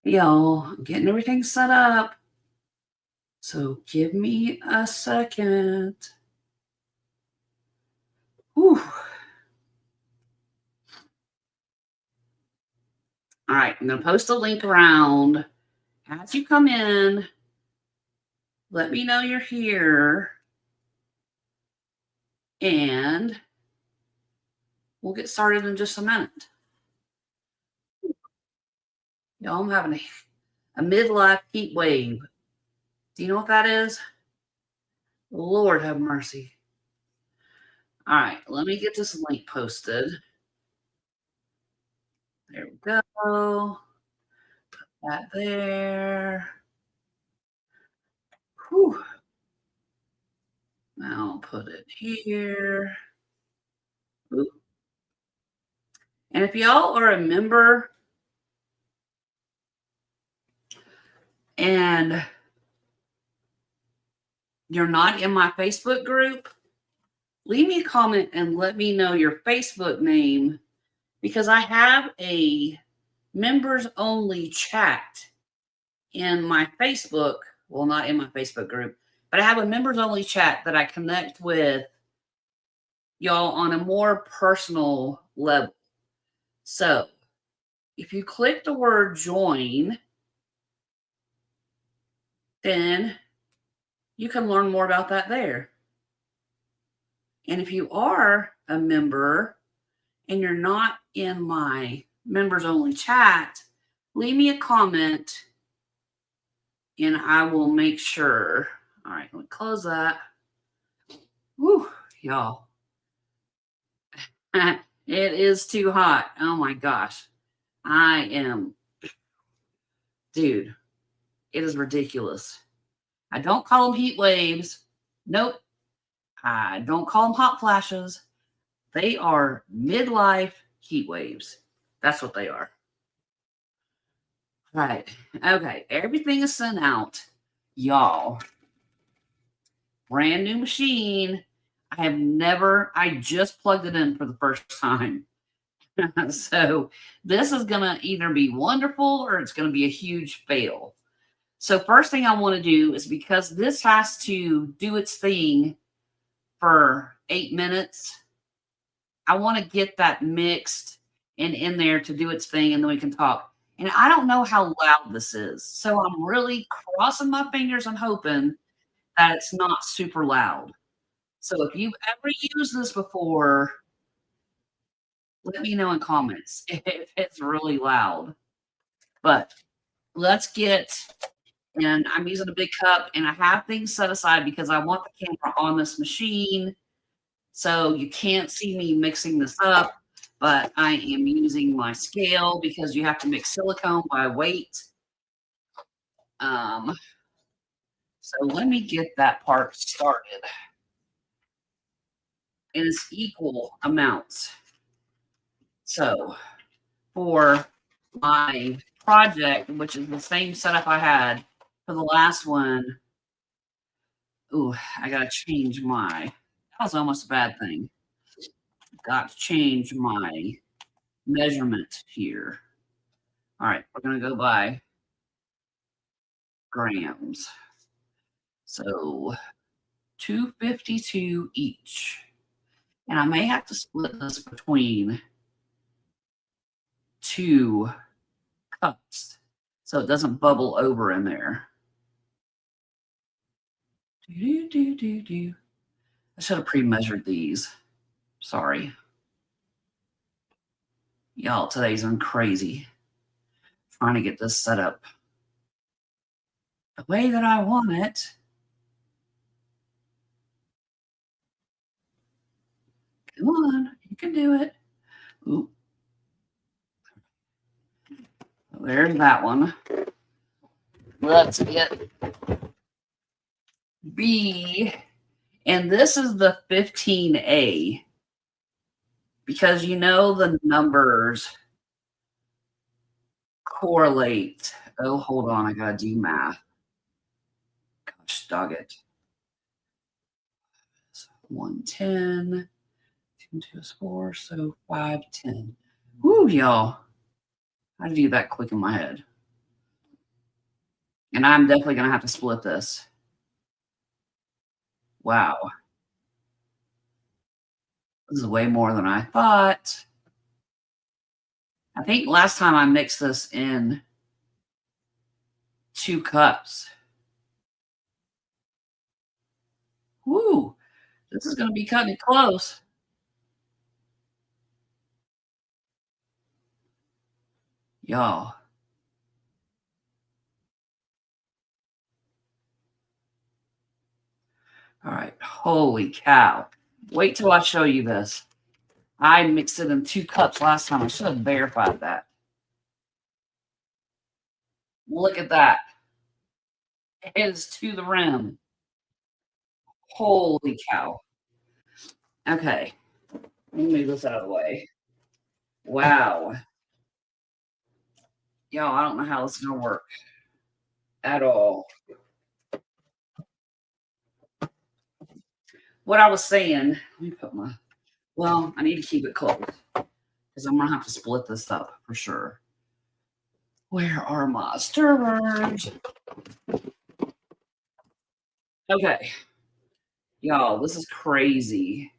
Y'all, getting everything set up. So give me a second. Whew. All right, I'm going to post a link around. As you come in, let me know you're here. And we'll get started in just a minute. Y'all, I'm having a midlife heat wave. Do you know what that is? Lord have mercy. All right, let me get this link posted. There we go. Put that there. Whew. Now I'll put it here. Oop. And if y'all are a member and you're not in my Facebook group, leave me a comment and let me know your Facebook name because I have a members only chat in my Facebook. Well, not in my Facebook group, but I have a members only chat that I connect with y'all on a more personal level. So if you click the word join, then you can learn more about that there. And if you are a member and you're not in my members only chat, leave me a comment and I will make sure. All right, let me close that. Whew, y'all. It is too hot. Oh my gosh. I am, dude, it is ridiculous. I don't call them heat waves. Nope. I don't call them hot flashes. They are midlife heat waves. That's what they are. Right. Okay. Everything is sent out. Y'all. Brand new machine. I just plugged it in for the first time. So this is going to either be wonderful or it's going to be a huge fail. So first thing I want to do is because this has to do its thing for 8 minutes, I want to get that mixed and in there to do its thing, and then we can talk. And I don't know how loud this is. So I'm really crossing my fingers and hoping that it's not super loud. So if you've ever used this before, let me know in comments if it's really loud. But let's get, and I'm using a big cup, and I have things set aside because I want the camera on this machine. So you can't see me mixing this up, but I am using my scale because you have to mix silicone by weight. So let me get that part started. And it's equal amounts. So for my project, which is the same setup I had for the last one, ooh, I gotta change that was almost a bad thing. Got to change my measurement here. All right, we're gonna go by grams. So 252 each. And I may have to split this between 2 cups so it doesn't bubble over in there. I should have pre-measured these. Sorry. Y'all, today's been crazy. Trying to get this set up the way that I want it. Come on, you can do it. Ooh. There's that one. Let's get B. And this is the 15A. Because you know the numbers correlate. Oh, hold on. I got to do math. Gosh, dog it. 110. 2 is 4, so 510. Woo, y'all. How to do that quick in my head. And I'm definitely gonna have to split this. Wow, this is way more than I thought. I think last time I mixed this in 2 cups. Woo, this is gonna be cutting it close. Y'all, alright, holy cow. Wait till I show you this. I mixed it in 2 cups last time. I should have verified that. Look at that. It is to the rim. Holy cow. Okay, let me move this out of the way. Wow. Y'all, I don't know how this is gonna work at all. What I was saying, let me put my well, I need to keep it close because I'm gonna have to split this up for sure. Where are my stirrers? Okay, y'all, this is crazy.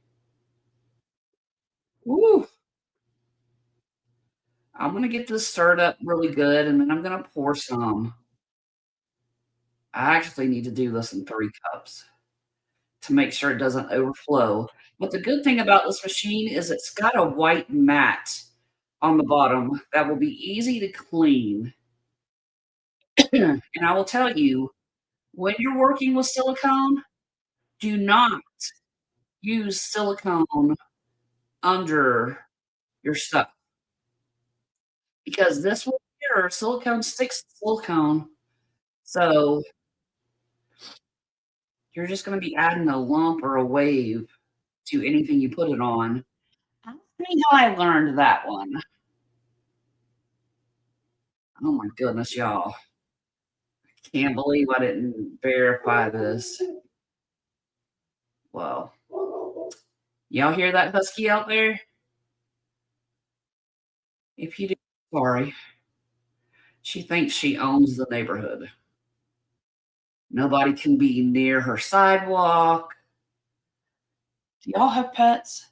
Woo! I'm gonna get this stirred up really good, and then I'm gonna pour some. I actually need to do this in 3 cups to make sure it doesn't overflow. But the good thing about this machine is it's got a white mat on the bottom that will be easy to clean. And I will tell you, when you're working with silicone, do not use silicone under your stuff because this one here, silicone sticks to silicone. So you're just going to be adding a lump or a wave to anything you put it on. I don't think I learned that one. Oh my goodness, y'all. Can't believe I didn't verify this. Well, y'all hear that husky out there? If you do, sorry. She thinks she owns the neighborhood. Nobody can be near her sidewalk. Do y'all have pets?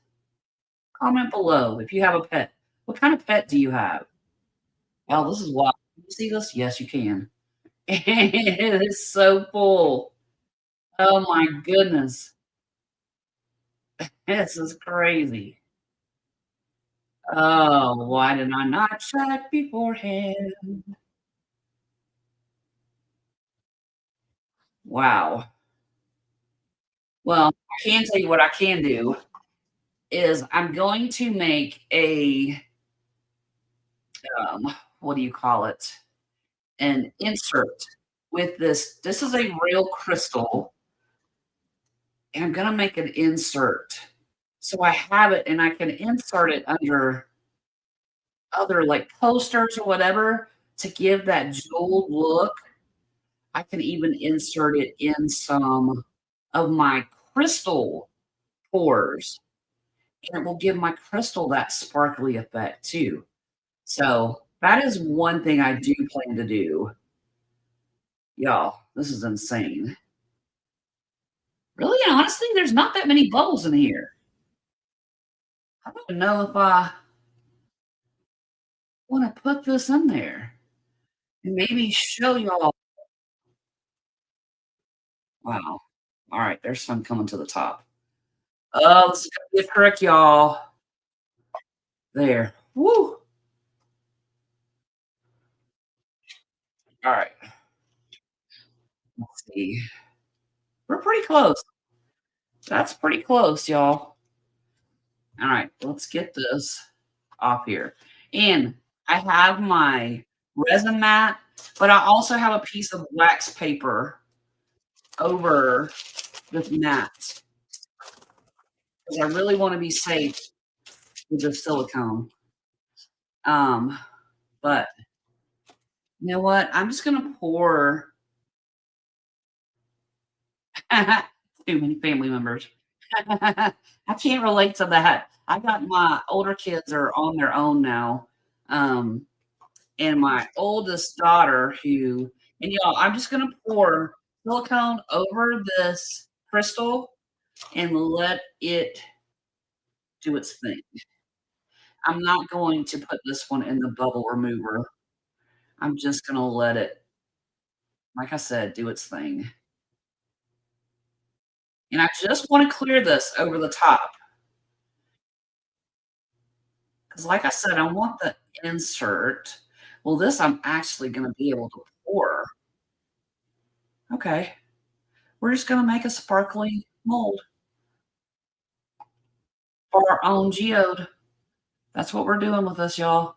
Comment below if you have a pet. What kind of pet do you have? Oh, this is wild. Can you see this? Yes, you can. It is so full. Oh my goodness. This is crazy. Oh, why did I not check beforehand? Wow. Well, I can tell you what I can do is I'm going to make a what do you call it? An insert with this. This is a real crystal, and I'm gonna make an insert. So I have it and I can insert it under other like posters or whatever to give that jeweled look. I can even insert it in some of my crystal pours, and it will give my crystal that sparkly effect too. So that is one thing I do plan to do. Y'all, this is insane. Really and honestly, there's not that many bubbles in here. I don't even know if I want to put this in there and maybe show y'all. Wow. All right, there's some coming to the top. Oh, this is gonna be a trick, y'all. There. Woo. All right. Let's see. We're pretty close. That's pretty close, y'all. All right, let's get this off here. And I have my resin mat, but I also have a piece of wax paper over this mat because I really want to be safe with the silicone. Um, but you know what? I'm just gonna pour too many family members. I can't relate to that. I got my older kids are on their own now. And my oldest daughter, who And y'all, I'm just gonna pour silicone over this crystal and let it do its thing. I'm not going to put this one in the bubble remover. I'm just gonna let it, like I said, do its thing. And I just wanna clear this over the top because, like I said, I want the insert. Well, this I'm actually gonna be able to pour. Okay. We're just gonna make a sparkly mold for our own geode. That's what we're doing with this, y'all.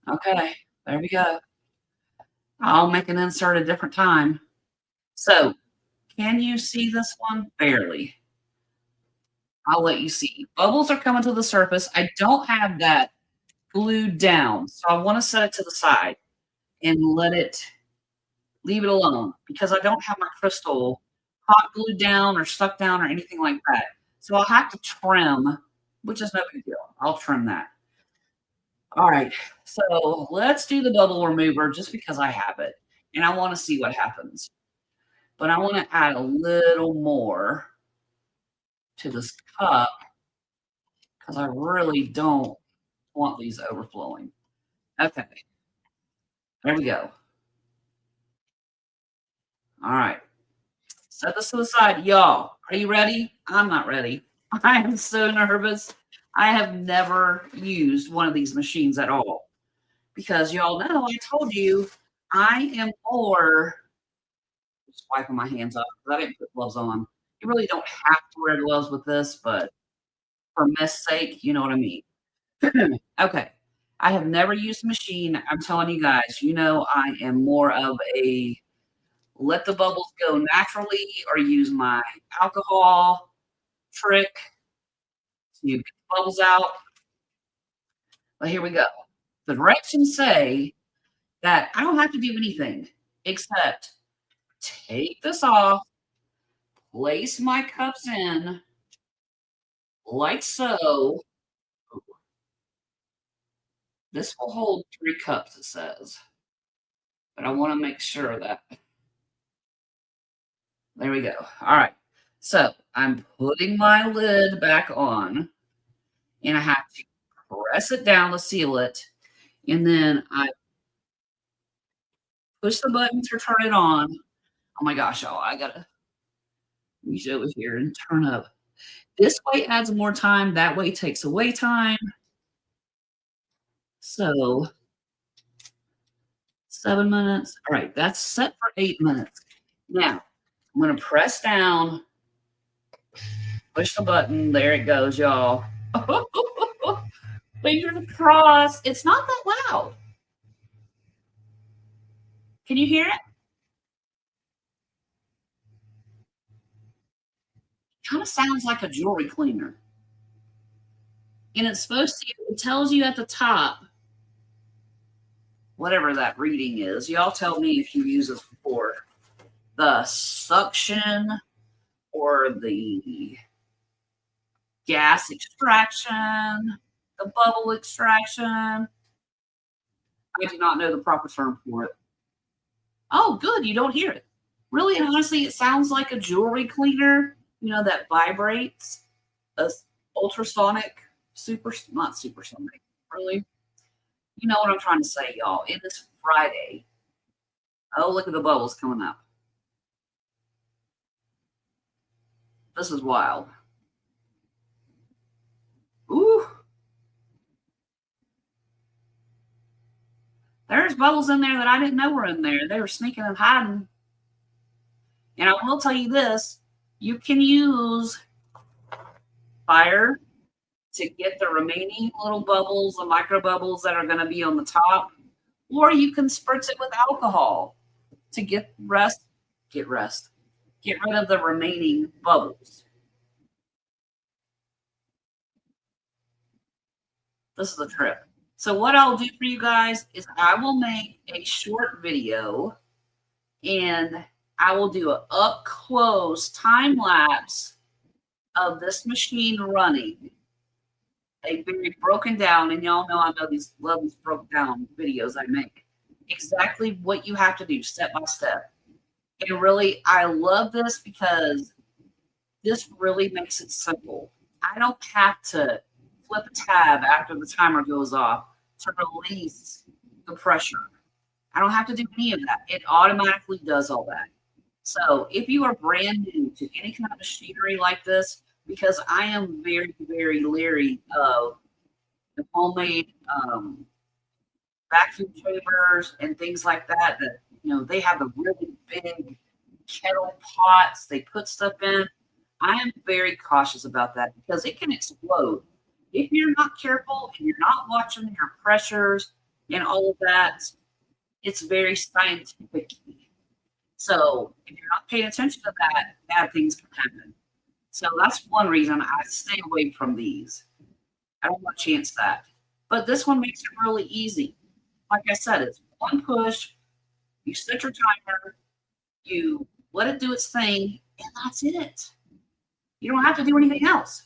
Okay, there we go. I'll make an insert a different time. So, can you see this one? Barely. I'll let you see. Bubbles are coming to the surface. I don't have that glued down, so I wanna set it to the side and leave it alone because I don't have my crystal hot glued down or stuck down or anything like that. So I'll have to trim, which is no big deal. I'll trim that. All right. So let's do the bubble remover just because I have it and I want to see what happens. But I want to add a little more to this cup because I really don't want these overflowing. Okay. There we go. All right. Set this to the side. Y'all, are you ready? I'm not ready. I am so nervous. I have never used one of these machines at all because y'all know I told you I am more just wiping my hands off because I didn't put gloves on. You really don't have to wear gloves with this, but for mess sake, you know what I mean. Okay. I have never used a machine. I'm telling you guys, I am more of a let the bubbles go naturally or use my alcohol trick to get the bubbles out. But here we go. The directions say that I don't have to do anything except take this off, place my cups in like so. This will hold 3 cups, it says, but I wanna make sure that there we go. Alright. So, I'm putting my lid back on, and I have to press it down to seal it, and then I push the button to turn it on. Oh my gosh, y'all, I gotta reach over here and turn up. This way adds more time, that way takes away time. So, 7 minutes. Alright, that's set for 8 minutes. Now, I'm gonna press down, push the button. There it goes, y'all. Fingers crossed. It's not that loud. Can you hear it? Kind of sounds like a jewelry cleaner. And it's supposed to, it tells you at the top, whatever that reading is. Y'all tell me if you use this before. The suction or the gas extraction, the bubble extraction. I do not know the proper term for it. Oh, good. You don't hear it. Really and honestly, it sounds like a jewelry cleaner, that vibrates. A ultrasonic, not supersonic. Really? You know what I'm trying to say, y'all. It is Friday. Oh, look at the bubbles coming up. This is wild. Ooh. There's bubbles in there that I didn't know were in there. They were sneaking and hiding. And I will tell you this, you can use fire to get the remaining little bubbles, the micro bubbles that are going to be on the top, or you can spritz it with alcohol to get rid of the remaining bubbles. This is the trick. So what I'll do for you guys is I will make a short video and I will do an up close time lapse of this machine running. A very broken down, and y'all know I love these broken down videos I make. exactly what you have to do step by step. And really, I love this because this really makes it simple. I don't have to flip a tab after the timer goes off to release the pressure. I don't have to do any of that. It automatically does all that. So if you are brand new to any kind of machinery like this, because I am very, very leery of the homemade vacuum chambers and things like that, that, they have the really big kettle pots they put stuff in. I am very cautious about that because it can explode. If you're not careful and you're not watching your pressures and all of that, it's very scientific. So if you're not paying attention to that, bad things can happen. So that's one reason I stay away from these. I don't want to chance that. But this one makes it really easy. Like I said, it's one push, you set your timer, you let it do its thing, and that's it. You don't have to do anything else.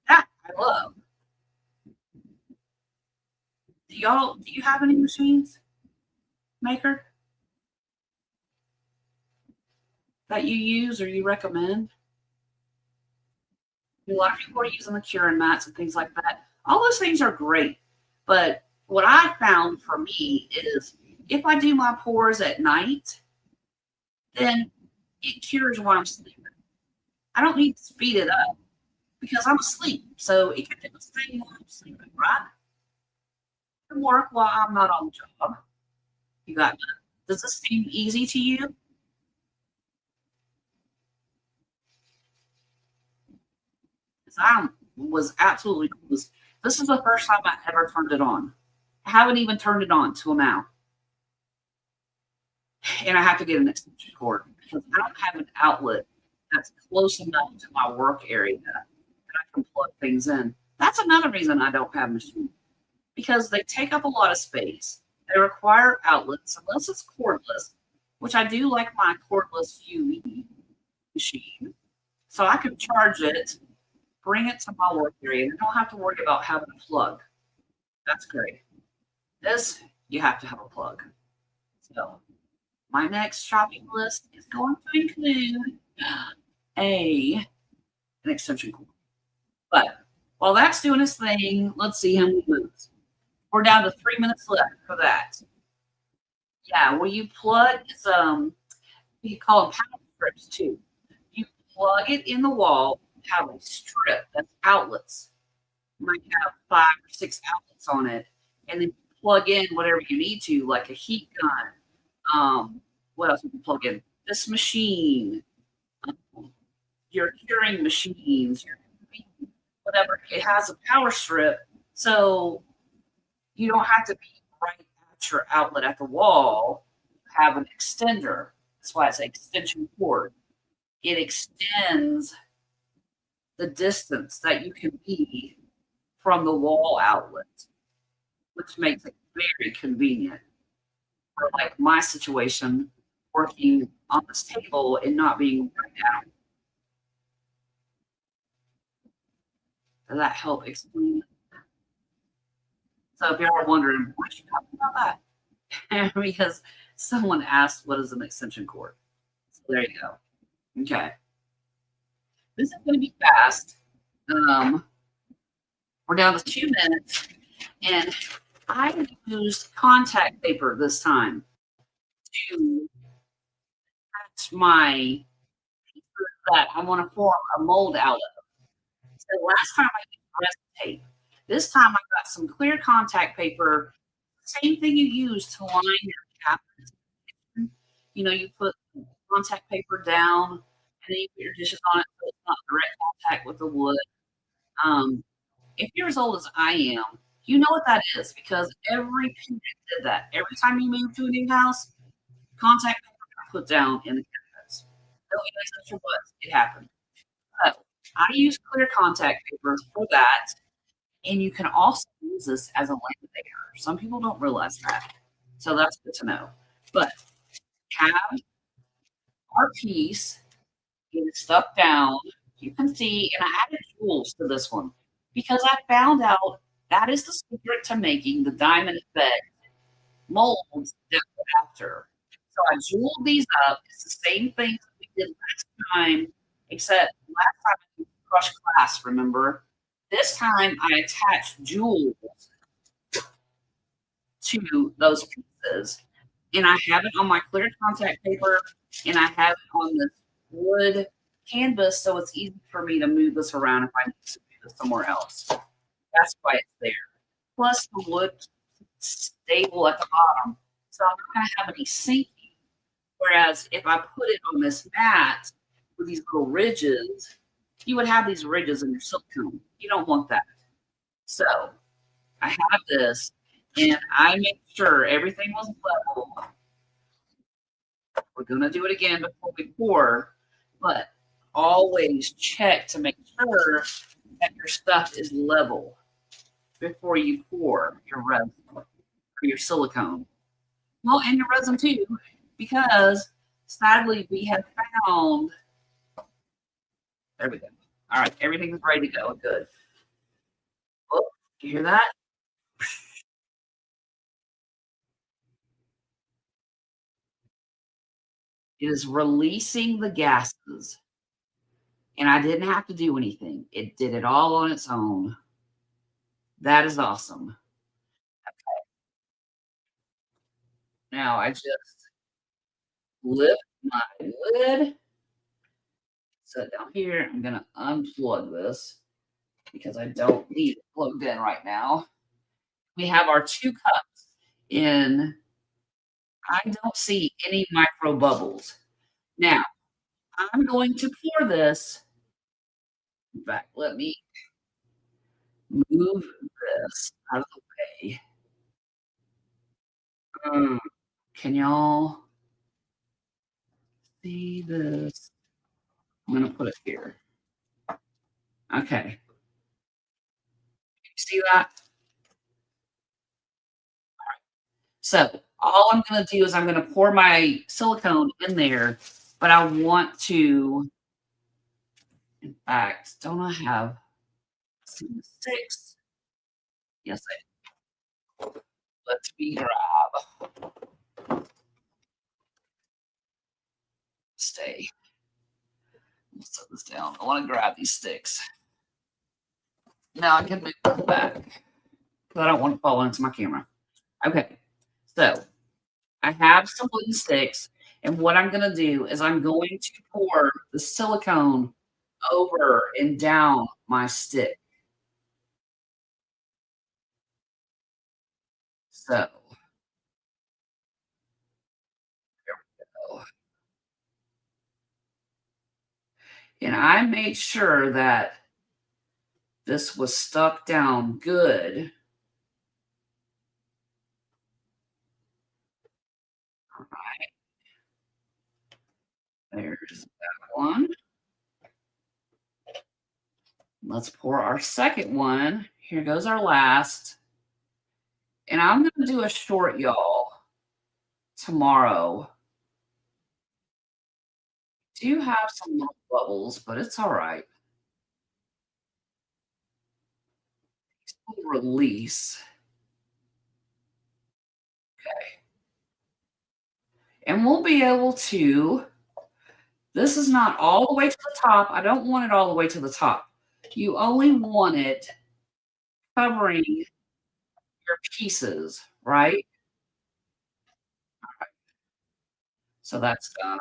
That I love. Do you have any machines, Maker, that you use or you recommend? A lot of people are using the curing mats and things like that. All those things are great. But what I found for me is if I do my pores at night, then it cures while I'm sleeping. I don't need to speed it up because I'm asleep. So it can do its thing while I'm sleeping, right? It can work while I'm not on the job. You got that. Does this seem easy to you? Because I was absolutely clueless. This is the first time I ever turned it on. I haven't even turned it on till now. And I have to get an extension cord because I don't have an outlet that's close enough to my work area that I can plug things in. That's another reason I don't have machines because they take up a lot of space. They require outlets unless it's cordless, which I do like my cordless UE machine. So I can charge it, bring it to my work area, and I don't have to worry about having a plug. That's great. This, you have to have a plug. So my next shopping list is going to include a an extension cord. But while that's doing its thing, let's see how many minutes. We're down to 3 minutes left for that. Yeah, where you plug it's you call them power strips too. You plug it in the wall, have a strip that's outlets. You might have 5 or 6 outlets on it, and then you plug in whatever you need to, like a heat gun. What else would you plug in? This machine, um, your curing machines, your whatever. It has a power strip, so you don't have to be right at your outlet at the wall. Have an extender. That's why it's an extension cord. It extends the distance that you can be from the wall outlet, which makes it very convenient for like my situation, working on this table and not being right down. Does that help explain? So if you're wondering, why you talking about that? Because someone asked, what is an extension cord? So there you go. Okay. This is going to be fast. Um, we're down to 2 minutes, and I used contact paper this time to attach my pieces that I want to form a mold out of. So last time I used rest tape. This time I got some clear contact paper, same thing you use to line your cabinets. You put contact paper down and then you put your dishes on it so it's not direct contact with the wood. Um, if you're as old as I am, you know what that is because every parent did that. Every time you move to a new house, contact paper got put down in the cabinets. No ifs, ands, or buts. It happened. So I use clear contact paper for that, and you can also use this as a laminator. Some people don't realize that, so that's good to know. But have our piece, get it stuck down. You can see, and I added jewels to this one because I found out that is the secret to making the diamond effect molds that go after. So I jeweled these up. It's the same thing that we did last time, except last time I used crushed glass, remember? This time I attached jewels to those pieces, and I have it on my clear contact paper, and I have it on this wood canvas, so it's easy for me to move this around if I need to move this somewhere else. That's why it's there. Plus, the wood stable at the bottom, so I'm not gonna have any sinking. Whereas if I put it on this mat with these little ridges, you would have these ridges in your silicone. You don't want that. So I have this, and I make sure everything was level. We're gonna do it again before we pour, but always check to make sure that your stuff is level before you pour your resin or your silicone. Well, and your resin too, because sadly we have found. There we go. All right, everything is ready to go. Good. Oh, do you hear that? It is releasing the gases, and I didn't have to do anything. It did it all on its own. That is awesome. Now I just lift my lid, set it down here. I'm gonna unplug this because I don't need it plugged in right now. We have our 2 cups in. I don't see any micro bubbles. Now, I'm going to pour this back. Let me move this out of the way. Mm, can y'all see this? I'm gonna put it here. Okay. You see that? So all I'm gonna do is I'm gonna pour my silicone in there, but I want to, in fact, don't I have some sticks? Yes, let me grab. Stay. Let's set this down. I want to grab these sticks. Now I can move them back because I don't want to fall into my camera. Okay. So I have some wooden sticks, and what I'm gonna do is I'm going to pour the silicone over and down my stick. So, there we go. And I made sure that this was stuck down good. There's that one. Let's pour our second one. Here goes our last. And I'm gonna do a short, y'all, tomorrow. Do have some little bubbles, but it's all right. We'll release. Okay. And we'll be able to, this is not all the way to the top. I don't want it all the way to the top. You only want it covering your pieces, right? So that's done.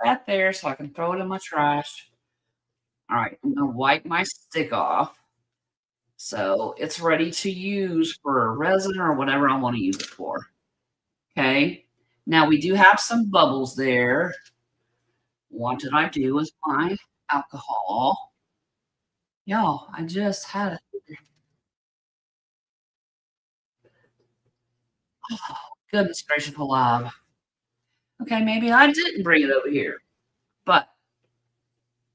That there, so I can throw it in my trash. All right, I'm gonna wipe my stick off. So it's ready to use for resin or whatever I want to use it for. Okay. Now we do have some bubbles there. What did I do with my alcohol? Y'all, I just had it. Oh, goodness gracious alive. Okay, maybe I didn't bring it over here, but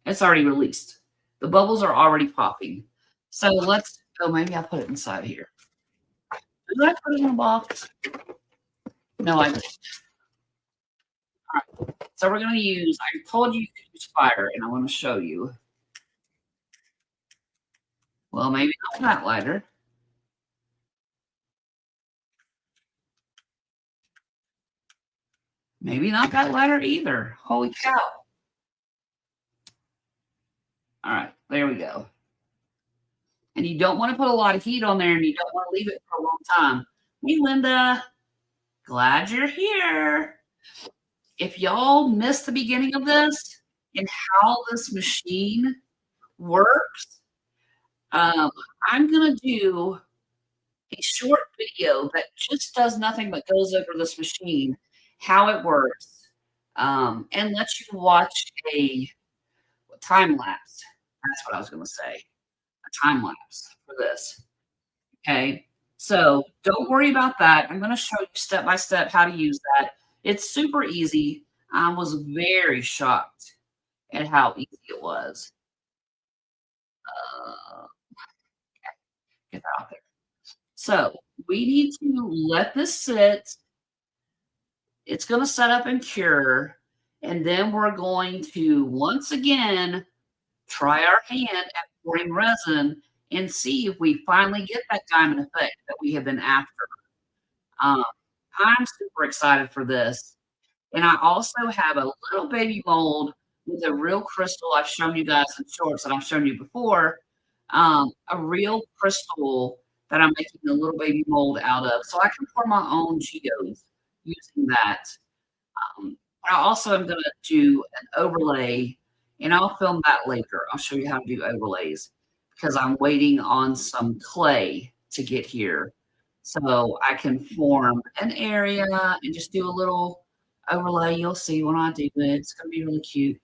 it's already released. The bubbles are already popping. So let's, oh, maybe I put it inside here. Did I put it in a box? No, I didn't. All right. So we're going to use, I told you to use fire, and I want to show you. Well, maybe not that lighter. Maybe not that letter either. Holy cow. All right, there we go. And you don't want to put a lot of heat on there and you don't want to leave it for a long time. Hey, Linda, glad you're here. If y'all missed the beginning of this and how this machine works, um, I'm going to do a short video that just does nothing but goes over this machine, how it works, and lets you watch a time lapse. That's what I was going to say. A time lapse for this. Okay. So don't worry about that. I'm going to show you step by step how to use that. It's super easy. I was very shocked at how easy it was. Uh, get that out there. So we need to let this sit. It's going to set up and cure. And then we're going to once again try our hand at pouring resin and see if we finally get that diamond effect that we have been after. Um, I'm super excited for this. And I also have a little baby mold with a real crystal I've shown you guys in shorts that I've shown you before. A real crystal that I'm making a little baby mold out of. So I can pour my own geodes using that. I also am going to do an overlay, and I'll film that later. I'll show you how to do overlays because I'm waiting on some clay to get here. So I can form an area and just do a little overlay. You'll see when I do it. It's going to be really cute.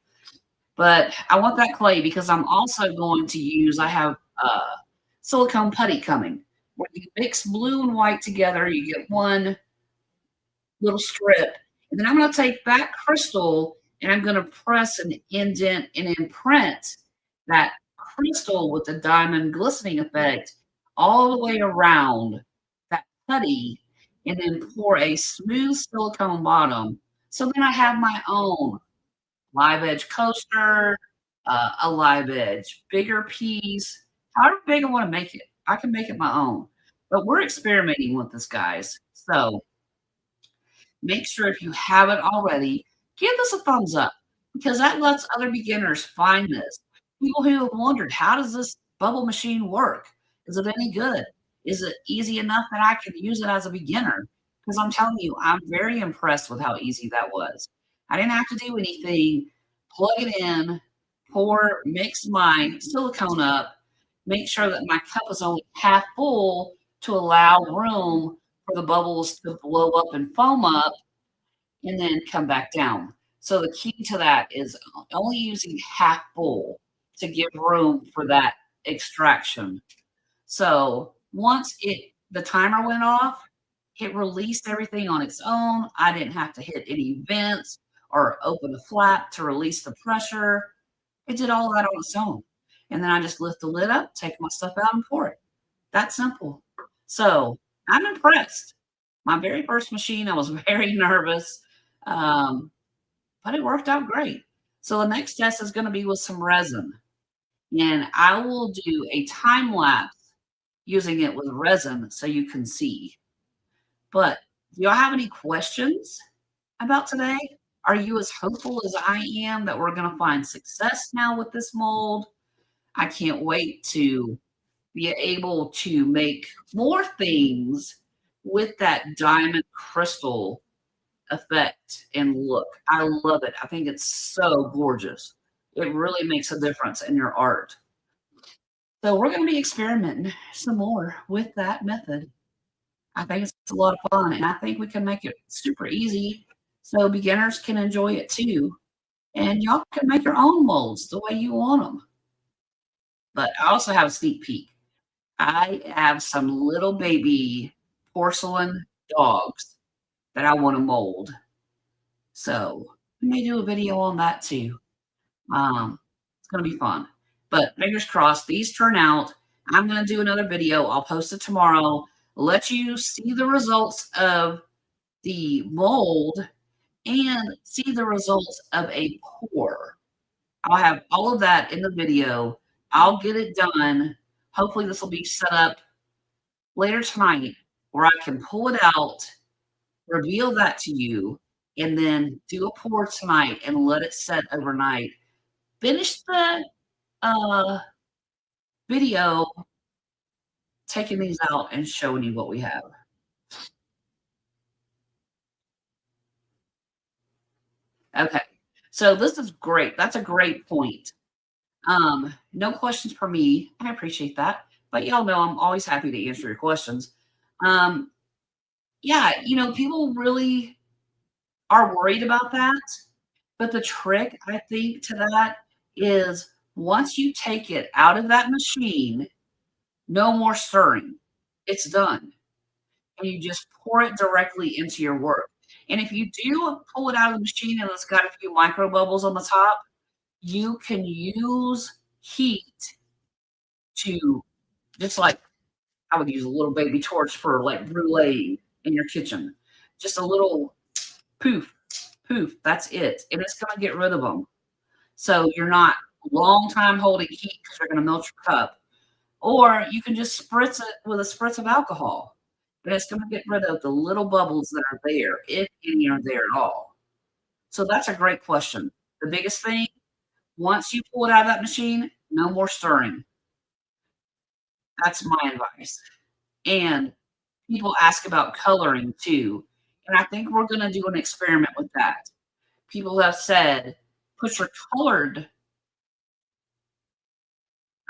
But I want that clay because I'm also going to use, I have silicone putty coming where you mix blue and white together. You get one little strip. And then I'm going to take that crystal and I'm going to press and indent and imprint that crystal with the diamond glistening effect all the way around that putty and then pour a smooth silicone bottom. So then I have my own live edge coaster, a live edge bigger piece, however big I want to make it. I can make it my own. But we're experimenting with this, guys. So make sure if you haven't already, give this a thumbs up because that lets other beginners find this. People who have wondered, how does this bubble machine work? Is it any good? Is it easy enough that I can use it as a beginner? Because I'm telling you, I'm very impressed with how easy that was. I didn't have to do anything. Plug it in, pour, mix my silicone up, make sure that my cup is only half full to allow room for the bubbles to blow up and foam up and then come back down. So the key to that is only using half full to give room for that extraction. So once the timer went off, it released everything on its own. I didn't have to hit any vents or open a flap to release the pressure. It did all that on its own. And then I just lift the lid up, take my stuff out and pour it. That simple. So I'm impressed. My very first machine, I was very nervous, but it worked out great. So the next test is going to be with some resin. And I will do a time lapse using it with resin so you can see. But do y'all have any questions about today? Are you as hopeful as I am that we're going to find success now with this mold? I can't wait to be able to make more things with that diamond crystal effect and look. I love it. I think it's so gorgeous. It really makes a difference in your art. So we're going to be experimenting some more with that method. I think it's a lot of fun, and I think we can make it super easy so beginners can enjoy it too. And y'all can make your own molds the way you want them. But I also have a sneak peek. I have some little baby porcelain dogs that I want to mold. So we may do a video on that too. It's going to be fun. But fingers crossed, these turn out. I'm going to do another video. I'll post it tomorrow. Let you see the results of the mold and see the results of a pour. I'll have all of that in the video. I'll get it done. Hopefully this will be set up later tonight where I can pull it out, reveal that to you, and then do a pour tonight and let it set overnight. Finish the, uh, video taking these out and showing you what we have. Okay. So this is great. That's a great point. No questions for me. I appreciate that. But y'all know I'm always happy to answer your questions. Um, yeah, people really are worried about that. But the trick, I think, to that is once you take it out of that machine, no more stirring. It's done. And you just pour it directly into your work. And if you do pull it out of the machine and it's got a few micro bubbles on the top, you can use heat to just like I would use a little baby torch for like brulee in your kitchen. Just a little poof, poof, that's it. And it's gonna get rid of them. So you're not long time holding heat because you're gonna melt your cup. Or you can just spritz it with a spritz of alcohol. And it's gonna get rid of the little bubbles that are there, if any are there at all. So that's a great question. The biggest thing, once you pull it out of that machine, no more stirring. That's my advice. And people ask about coloring too, and I think we're gonna do an experiment with that. People have said, "Put your colored."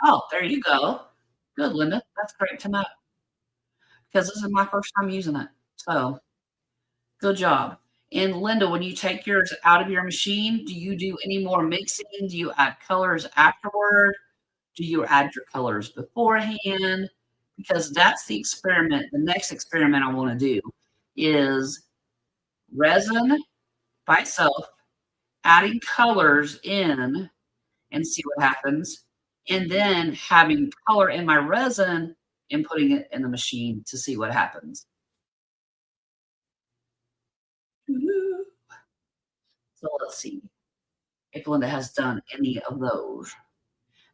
Oh, there you go. Good, Linda. That's great to know because this is my first time using it. So, good job. And Linda, when you take yours out of your machine, do you do any more mixing? Do you add colors afterward? Do you add your colors beforehand? Because that's the experiment. The next experiment I wanna do is resin by itself, adding colors in and see what happens, and then having color in my resin and putting it in the machine to see what happens. So let's see if Linda has done any of those.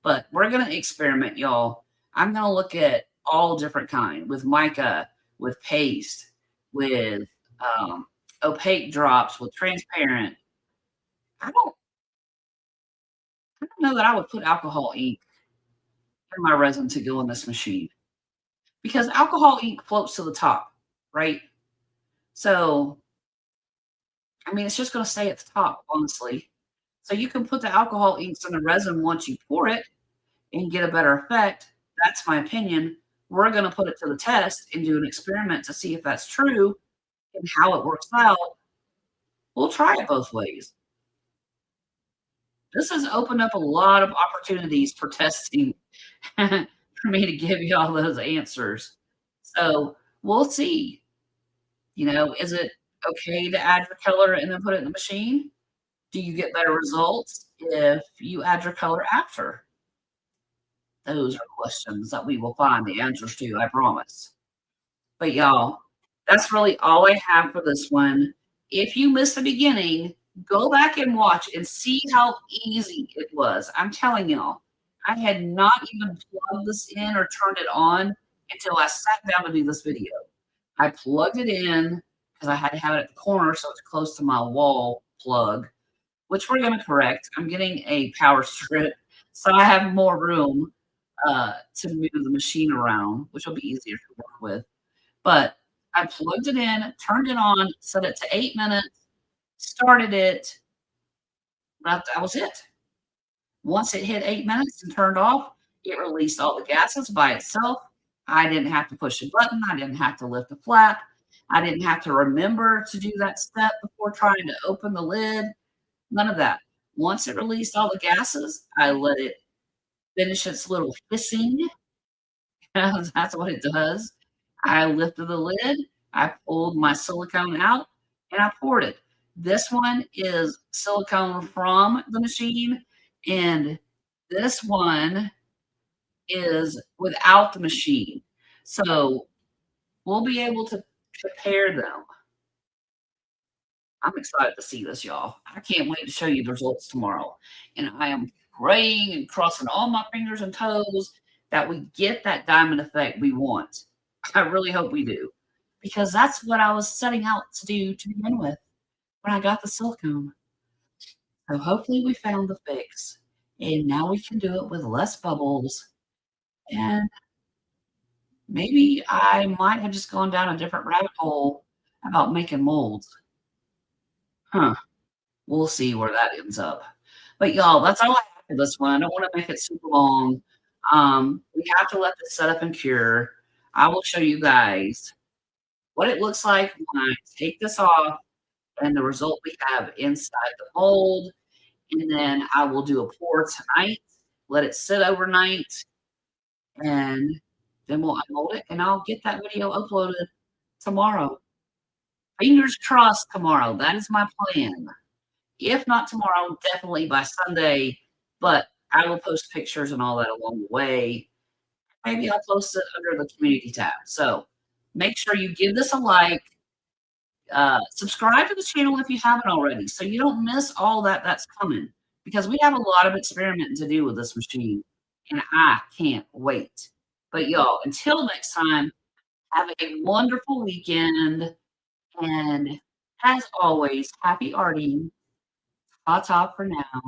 But we're gonna experiment, y'all. I'm gonna look at all different kind with mica, with paste, with opaque drops, with transparent. I don't, I don't know that I would put alcohol ink in my resin to go in this machine because alcohol ink floats to the top, right? So I mean, it's just gonna stay at the top, honestly. So you can put the alcohol inks in the resin once you pour it and get a better effect. That's my opinion. We're going to put it to the test and do an experiment to see if that's true and how it works out. We'll try it both ways. This has opened up a lot of opportunities for testing for me to give you all those answers. So we'll see. Is it okay to add your color and then put it in the machine? Do you get better results if you add your color after? Those are questions that we will find the answers to, I promise. But y'all, that's really all I have for this one. If you missed the beginning, go back and watch and see how easy it was. I'm telling y'all, I had not even plugged this in or turned it on until I sat down to do this video. I plugged it in because I had to have it at the corner so it's close to my wall plug, which we're going to correct. I'm getting a power strip, so I have more room to move the machine around, which will be easier to work with. But I plugged it in, turned it on, set it to 8 minutes, started it. That was it. Once it hit 8 minutes and turned off, it released all the gases by itself. I didn't have to push a button. I didn't have to lift a flap. I didn't have to remember to do that step before trying to open the lid. None of that. Once it released all the gases, I let it finish its little hissing. That's what it does. I lifted the lid, I pulled my silicone out, and I poured it. This one is silicone from the machine, and this one is without the machine. So we'll be able to compare them. I'm excited to see this, y'all. I can't wait to show you the results tomorrow. And I am praying and crossing all my fingers and toes that we get that diamond effect we want. I really hope we do because that's what I was setting out to do to begin with. when I got the silicone. So hopefully we found the fix, and now we can do it with less bubbles, and maybe I might have just gone down a different rabbit hole about making molds. Huh. We'll see where that ends up. But y'all, that's all I have for this one. I don't wanna make it super long. We have to let this set up and cure. I will show you guys what it looks like when I take this off and the result we have inside the mold, and then I will do a pour tonight, let it sit overnight, and then we'll unmold it, and I'll get that video uploaded tomorrow. Fingers crossed tomorrow. That is my plan. If not tomorrow, definitely by Sunday, but I will post pictures and all that along the way. Maybe I'll post it under the community tab. So make sure you give this a like, subscribe to the channel if you haven't already, so you don't miss all that's coming because we have a lot of experimenting to do with this machine, and I can't wait. But y'all, until next time, have a wonderful weekend, and as always, happy arting. Ta-ta for now.